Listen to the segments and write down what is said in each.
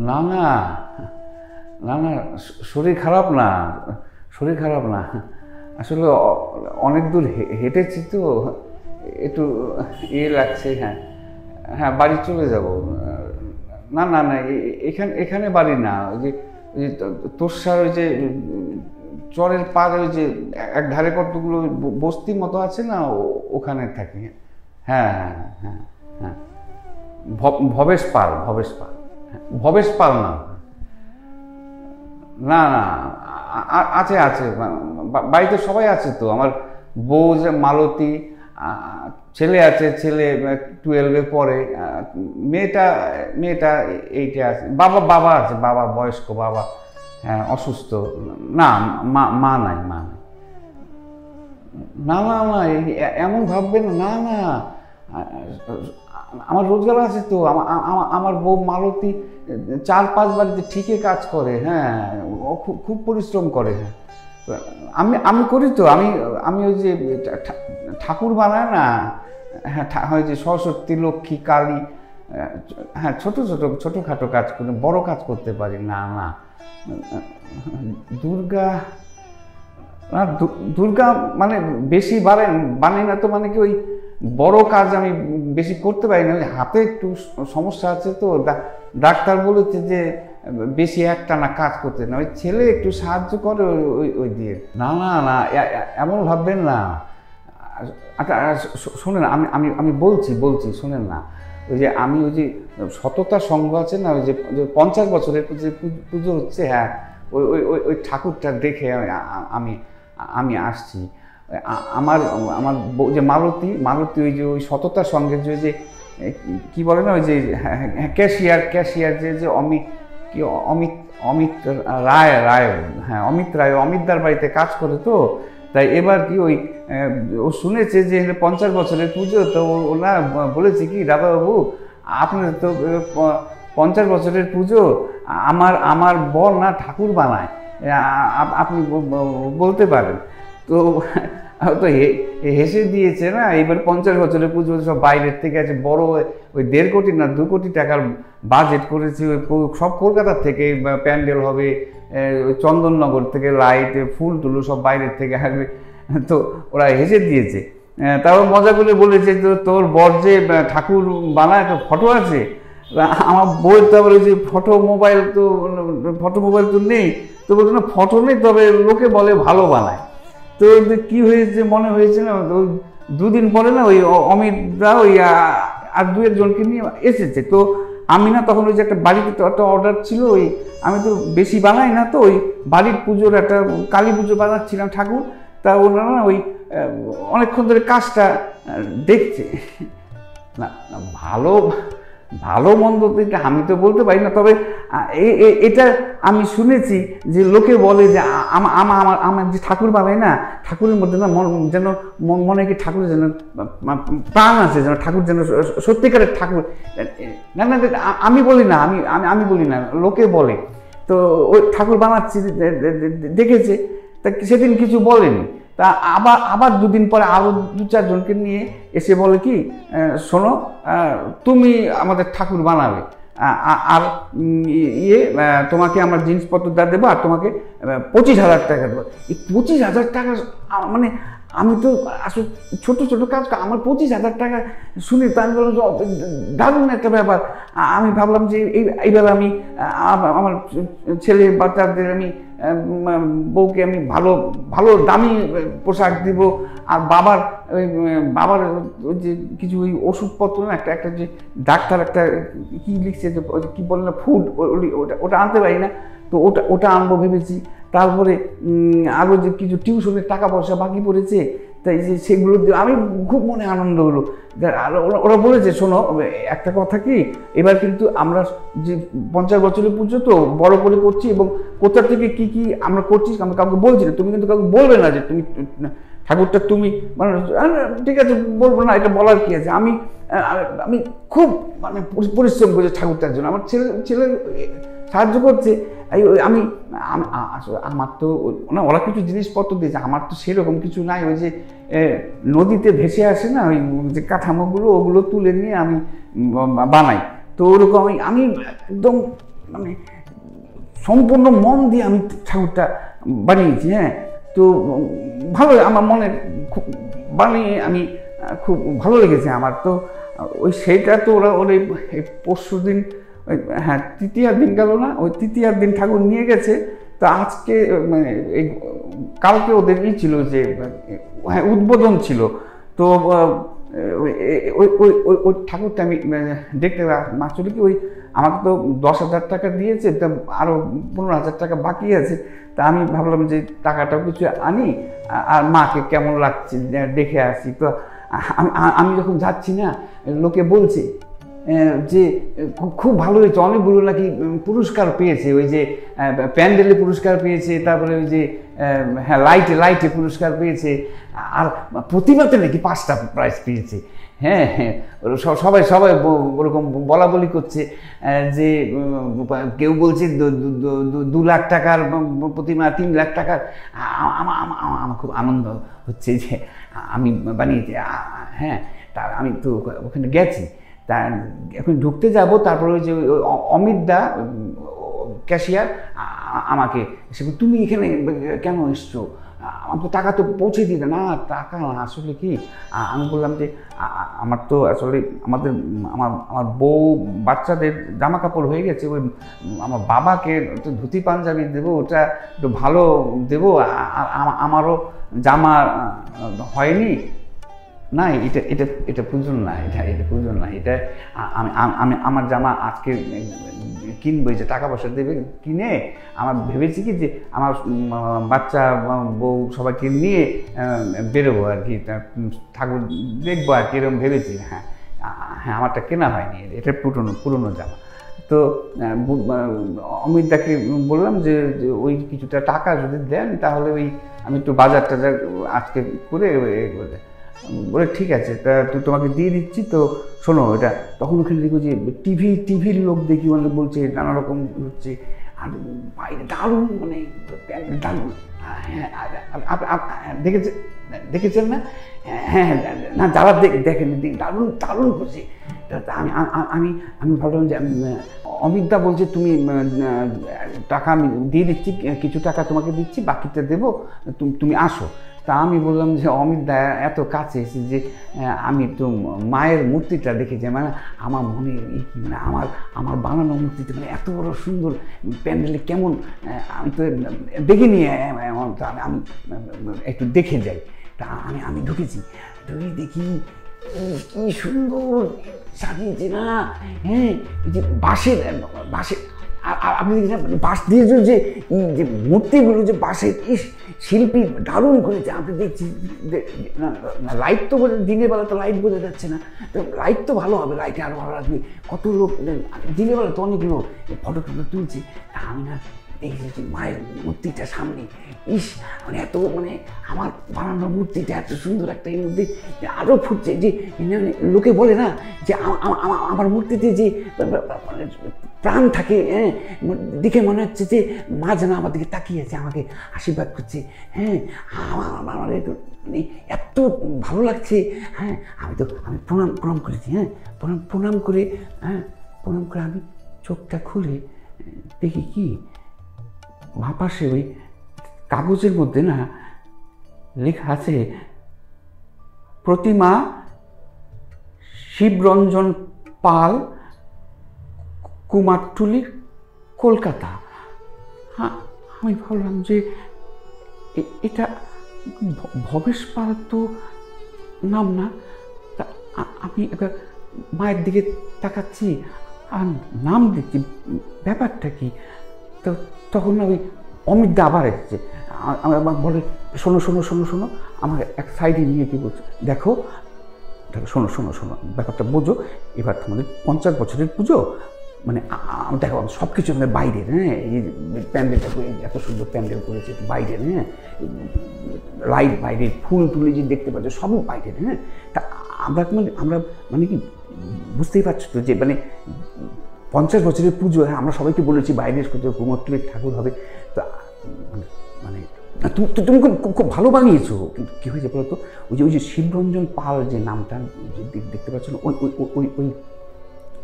না না না না, শরীর খারাপ না, শরীর খারাপ না, আসলে অনেক দূর হেঁটেছি তো, একটু ইয়ে লাগছে। হ্যাঁ হ্যাঁ, বাড়ি চলে যাব। না না না, এখানে বাড়ি না, ওই যে তোরসার ওই যে চরের পাড়ে ওই যে এক ধারে কতগুলো বস্তির মতো আছে না, ওখানে থাকি। হ্যাঁ হ্যাঁ হ্যাঁ হ্যাঁ, ভবেশ পাল, ভবেশ পাল, ভবেশ পাল না, না না, আছে আছে, বাড়িতে সবাই আছে তো, আমার বউ যে মালতী, ছেলে আছে, ছেলে 12-এ পড়ে, মেয়েটা মেয়েটা 8-এ আছে, বাবা আছে, বাবা বয়স্ক বাবা, হ্যাঁ অসুস্থ। না, মা নাই, মা নাই। না না না, এমন ভাববেন না, না আমার রোজগার আছে তো, আমার বউ মালতী 4-5 বাড়িতে ঠিকই কাজ করে। হ্যাঁ, ও খুব পরিশ্রম করে। আমি আমি করি তো, আমি ওই যে ঠাকুর বানায় না, হ্যাঁ ওই যে সরস্বতী, লক্ষ্মী, কালী, হ্যাঁ ছোটোখাটো কাজ করি, বড় কাজ করতে পারি না। না, দুর্গা না, দুর্গা মানে বেশি বানাই না তো, মানে কি ওই বড় কাজ আমি বেশি করতে পারি না, ওই হাতে একটু সমস্যা আছে তো, ডাক্তার বলেছে যে বেশি একটানা কাজ করতে না, ওই ছেলে একটু সাহায্য করে ওই দিয়ে। না না না, এমন ভাববেন না। আচ্ছা শোনেন, আমি বলছি শোনেন না, ওই যে আমি ওই যে সততা সংঘ আছে না, ওই যে 50 বছরের যে পুজো হচ্ছে, হ্যাঁ ওই ওই ওই ওই ঠাকুরটা দেখে আমি আসছি। আমার আমার যে মালতী ওই যে ওই সততা সংঘের যে কি বলে না, ওই যে ক্যাশিয়ার যে অমিত রায়, হ্যাঁ অমিত রায়, অমিতদার বাড়িতে কাজ করে তো, তাই এবার কি ওই ও শুনেছে যে 50 বছরের পুজো, তো ওরা বলেছে কি, দাদাবাবু আপনার তো 50 বছরের পুজো, আমার বর না ঠাকুর বানায়, আপনি বলতে পারেন। তো তো হেসে দিয়েছে না, এবার 50 বছরের পুজো সব বাইরের থেকে আছে, বড় ওই 1.5 কোটি না 2 কোটি টাকার বাজেট করেছে, সব কলকাতার থেকে প্যান্ডেল হবে, চন্দননগর থেকে লাইট ফুল টুলু সব বাইরের থেকে আসবে। তো ওরা হেসে দিয়েছে, তারপর মজা করে বলেছে, তো তোর বর যে ঠাকুর বানায় একটা ফটো আছে। আমার বইয়ের তো আবার ওই যে ফটো মোবাইল তো নেই, তো বলছে না ফটো নেই, তবে লোকে বলে ভালো বানায়। তো কি হয়েছে মনে হয়েছে না, ওই 2 দিন পরে না ওই অমিতদা ওই আর 2-1 জনকে নিয়ে এসেছে। তো আমি না তখন ওই যে একটা বাড়িতে একটা অর্ডার ছিল, ওই আমি তো বেশি বানাই না, তো ওই বাড়ির পুজোর একটা কালী পুজো বানাচ্ছিলাম ঠাকুর, তা ওনারা না ওই অনেকক্ষণ ধরে কাজটা দেখছে। না ভালো মন্দ এটা আমি তো বলতে পারি না, তবে এটা আমি শুনেছি যে লোকে বলে যে আমার যে ঠাকুর বানাই না, ঠাকুরের মধ্যে না যেন মনে কি ঠাকুরের যেন প্রাণ আছে, যেন ঠাকুর যেন সত্যিকারের ঠাকুর। না না, আমি বলি না, আমি বলি না, লোকে বলে। তো ওই ঠাকুর বানাচ্ছি দেখেছে, তা সেদিন কিছু বলেনি, তা আবার 2 দিন পরে আরও 2-4 জনকে নিয়ে এসে বলে কি, শোনো তুমি আমাদের ঠাকুর বানাবে, আর তোমাকে আমার জিনিসপত্র দেবো, আর তোমাকে 25,000 টাকা দেবো। এই 25,000 টাকা মানে আমি তো আসলে ছোট কাজ, আমার 25,000 টাকা শুনি তো আমি বললাম দারুণ একটা ব্যাপার। আমি ভাবলাম যে এইভাবে আমি আমার ছেলে বাচ্চাদের আমি বউকে আমি ভালো দামি পোশাক দিব, আর বাবার ওই যে কিছু ওই ওষুধপত্র না, একটা যে ডাক্তার একটা কি লিখছে যে কি বলে না ফুড, ওটা আনতে পারি না, তো ওটা আনবো ভেবেছি। তারপরে আরও যে কিছু টিউশনের টাকা পয়সা বাকি পড়েছে, তাই যে সেগুলো আমি খুব মনে আনন্দ হলো। আর ওরা বলেছে শোনো একটা কথা কি, এবার কিন্তু আমরা যে 50 বছরের পুজো তো বড় করে করছি, এবং কোথা থেকে কি আমরা করছি আমরা কাউকে বলছি না, তুমি কিন্তু কাউকে বলবে না যে তুমি ঠাকুরটা তুমি মানে, ঠিক আছে বলবো না, এটা বলার কি আছে। আমি খুব মানে পরিশ্রম করছি ঠাকুরটার জন্য, আমার ছেলে সাহায্য করছে। আমি আমার তো না, ওরা কিছু জিনিসপত্র দিয়েছে, আমার তো সেরকম কিছু নাই, ওই যে নদীতে ভেসে আসে না ওই যে কাঠামোগুলো, ওগুলো তুলে নিয়ে আমি বানাই, তো ওরকম আমি একদম মানে সম্পূর্ণ মন দিয়ে আমি ঠাকুরটা বানিয়েছি। হ্যাঁ, তো ভালো আমার মনে খুব বানিয়ে আমি খুব ভালো লেগেছে আমার। তো ওই সেইটা তো ওরা ওই পরশু দিন, হ্যাঁ তৃতীয়ার দিন গেল না, ওই তৃতীয়ার দিন ঠাকুর নিয়ে গেছে। তো আজকে মানে এই কালকে ওদের ছিল যে হ্যাঁ উদ্বোধন ছিল। তো ওই ঠাকুরটা আমি দেখতে আসলে কি ওই আমাকে তো 10,000 টাকা দিয়েছে, তা আরও 15,000 টাকা বাকি আছে। তা আমি ভাবলাম যে টাকাটাও কিছু আনি আর মাকে কেমন লাগছে দেখে আসি। তো আমি যখন যাচ্ছি না, লোকে বলছে যে খুব ভালো হয়েছে, অনেকগুলো নাকি পুরস্কার পেয়েছে, ওই যে প্যান্ডেলে পুরস্কার পেয়েছে, তারপরে ওই যে হ্যাঁ লাইটে পুরস্কার পেয়েছে, আর প্রতিমাতে নাকি 5টা প্রাইজ পেয়েছে। হ্যাঁ হ্যাঁ, সবাই ওরকম বলা বলি করছে যে কেউ বলছে 2 লাখ টাকার প্রতিমা, 3 লাখ টাকার। আমার খুব আনন্দ হচ্ছে যে আমি বানিয়েছি। হ্যাঁ, তা আমি তো ওখানে গেছি, তা এখন ঢুকতে যাব, তারপরে ওই যে অমিত দা ক্যাশিয়ার আমাকে এসে তুমি এখানে কেন এসছো, আমার তো টাকা তো পৌঁছে দিতে। না টাকা না, আসলে কি আমি বললাম যে আমার তো আসলে আমার বউ বাচ্চাদের জামা কাপড় হয়ে গেছে, ওই আমার বাবাকে তো ধুতি পাঞ্জাবি দেবো, ওটা একটু ভালো দেবো, আমারও জামা হয়নি। না এটা প্রয়োজন না, এটা প্রয়োজন না, এটা আমি আমার জামা আজকে কিনবো, যে টাকা পয়সা দেবে কিনে আমার ভেবেছি কি যে আমার বাচ্চা বউ সবাইকে নিয়ে বেরোবো আর কি, ঠাকুর দেখবো আর কি, এরকম ভেবেছি। হ্যাঁ হ্যাঁ, আমারটা কেনা হয়নি, এটা পুরনো জামা। তো অমিত দাকে বললাম যে ওই কিছুটা টাকা যদি দেন তাহলে ওই আমি একটু বাজার টাজার আজকে করে বলে ঠিক আছে, তা তোমাকে দিয়ে দিচ্ছি। তো শোনো, এটা তখন ওখানে দেখো যে টিভির লোক দেখি মানে বলছে নানা রকম হচ্ছে, আর বাইরে দারুণ মানে দারুণ। হ্যাঁ দেখেছেন না? হ্যাঁ না, যারা দেখেন দারুণ করছে। আমি ভাবলাম যে অমিতদা বলছে তুমি টাকা আমি দিয়ে দিচ্ছি, কিছু টাকা তোমাকে দিচ্ছি, বাকিটা দেবো, তুমি আসো। তা আমি বললাম যে অমিত দা এত কাছে এসে যে আমি তো মায়ের মূর্তিটা দেখেছি, মানে আমার মনে মানে আমার বানানো মূর্তিটা মানে এত বড় সুন্দর প্যান্ডেলে কেমন আমি তো দেখিনি, আমি একটু দেখে যাই। তা আমি ঢুকেছি, দেখি কি সুন্দর সাজিয়েছে না। হ্যাঁ, যে বাঁশের আপনি দেখেছেন বাঁশ দিয়ে যে মূর্তিগুলো যে বাঁশের শিল্পী দারুণ করেছে। আমি দেখছি লাইট তো দিনের বেলা তো লাইট বোঝা যাচ্ছে না, তো লাইট তো ভালো হবে, লাইটে আরও ভালো লাগবে। কত লোক দিনের বেলা তো অনেক লোক ফটো তুলছে। আমি না দেখেছি মায়ের মূর্তিটা সামনে, মানে এত মানে আমার বানানোর মূর্তিটা এত সুন্দর একটা এর মধ্যে আরও ফুটছে, যে লোকে বলে না যে আমার মূর্তিতে যে প্রাণ থাকে। হ্যাঁ, দেখে মনে হচ্ছে যে মা যেন আমার দিকে তাকিয়ে আছে, আমাকে আশীর্বাদ করছে। হ্যাঁ, আমার মানে এত ভালো লাগছে। হ্যাঁ, আমি প্রণাম করেছি। হ্যাঁ, প্রণাম করে আমি চোখটা খুলে দেখি কি পাশে ওই কাগজের মধ্যে না লেখা আছে প্রতিমা শিবরঞ্জন পাল, কুমারটুলি, কলকাতা। হ্যাঁ, আমি ভাবলাম যে এটা ভবেশ পাল তো নাম না। তা আমি এবার মায়ের দিকে তাকাচ্ছি আর নাম দেখছি, ব্যাপারটা কি? তো তখন না ওই অমিত দা আবার এসেছে, আমার বলে শোনো, আমার এক সাইডে নিয়ে কি বলছে, দেখো শোনো ব্যাপারটা বোঝো, এবার তোমাদের 50 বছরের পুজো, মানে দেখো সব কিছু মানে বাইরের। হ্যাঁ, এই প্যান্ডেলটা এত সুন্দর প্যান্ডেল করেছে বাইরের। হ্যাঁ, লাইট বাইরের, ফুল টুলি যে দেখতে পাচ্ছ সবই বাইরের। হ্যাঁ, তা আমরা মানে কি বুঝতেই পারছো তো যে মানে 50 বছরের পুজো। হ্যাঁ, আমরা সবাইকে বলেছি বাইরের কোথাও কুমোরটুলির ঠাকুর হবে। তো মানে তুমি খুব ভালো বানিয়েছো, কিন্তু কী হয়েছে বলো তো, ওই যে শিবরঞ্জন পাল যে নামটা দেখতে পাচ্ছ না,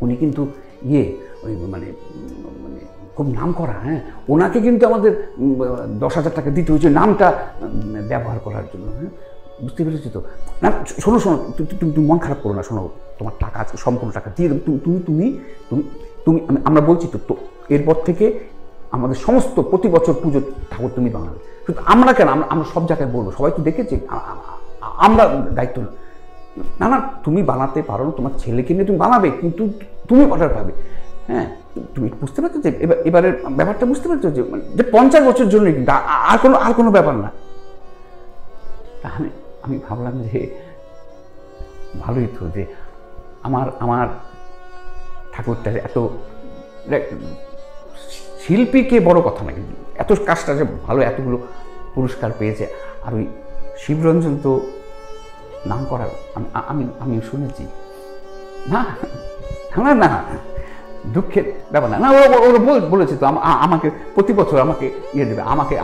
উনি কিন্তু ওই মানে মানে খুব নাম করা, হ্যাঁ, ওনাকে কিন্তু আমাদের 10,000 টাকা দিতে হয়েছে নামটা ব্যবহার করার জন্য, হ্যাঁ, বুঝতে পেরেছি তো। না শোনো শোনো, তুমি মন খারাপ করো না, শোনো, তোমার টাকা আজকে সম্পূর্ণ টাকা দিয়ে দেবো। তুমি তুমি তুমি তুমি আমরা বলছি তো এরপর থেকে আমাদের সমস্ত প্রতি বছর পুজো ঠাকুর তুমি বানাবে। শুধু আমরা কেন, আমরা সব জায়গায় বলবো, সবাই তো দেখেছে, আমরা দায়িত্ব না। না তুমি বানাতে পারো, তোমার ছেলেকে নিয়ে তুমি বানাবে, কিন্তু তুমি অর্ডার পাবে। হ্যাঁ, তুমি বুঝতে পারছো যে এবারের ব্যাপারটা বুঝতে পারছো যে 50 বছরের জন্য, কিন্তু আর কোনো ব্যাপার না। আমি ভাবলাম যে ভালোই তো, যে আমার ঠাকুরটা এত শিল্পীকে বড় কথা না, কিন্তু এত কাজটা যে ভালো, এতগুলো পুরস্কার পেয়েছে। আর ওই শিবরঞ্জন তো নাম করার আমি শুনেছি। না না না, দুঃখের ব্যাপার না। না ওরা বলেছে তো আমাকে প্রতি বছর আমাকে দেবে, আমাকে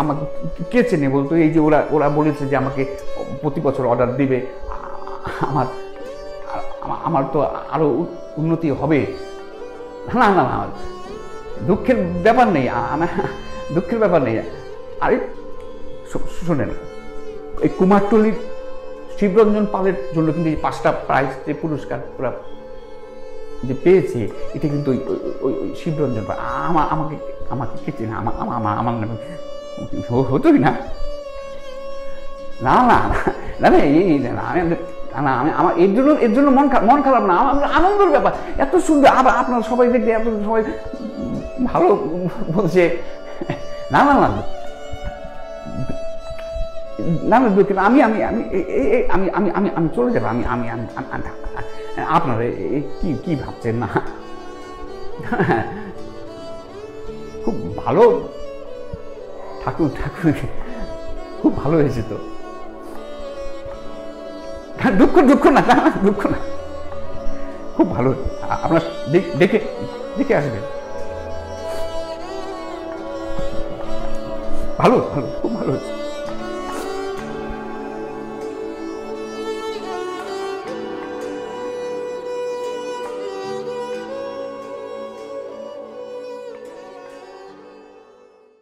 কে চেনে বলতো, এই যে ওরা বলেছে যে আমাকে প্রতি বছর অর্ডার দিবে, আমার তো আরো উন্নতি হবে। না না না, দুঃখের ব্যাপার নেই, দুঃখের ব্যাপার নেই। আরে শোনেন, এই কুমারটুলির শিবরঞ্জন পালের জন্য কিন্তু এই 5টা প্রাইজ, যে পুরস্কার ওরা যে পেয়েছে, এটা কিন্তু ওই শিবরঞ্জন পাল। আমাকে কে চেনে? আমার নামে হতোই না। না না না না, এই না, না আমি আমার এর জন্য মন খারাপ না, আমার আনন্দের ব্যাপার। এত সুন্দর, আবার আপনারা সবাই দেখতে এত সবাই ভালো বলছে। না না না না না, আমি আমি আমি আমি আমি আমি আমি চলে যাবো। আমি আপনারা কি ভাবছেন? না খুব ভালো ঠাকুর খুব ভালো হয়েছে তো। দুঃখ না, খুব ভালো। আপনার দেখে আসবেন। ভালো খুব ভালো হয়েছে।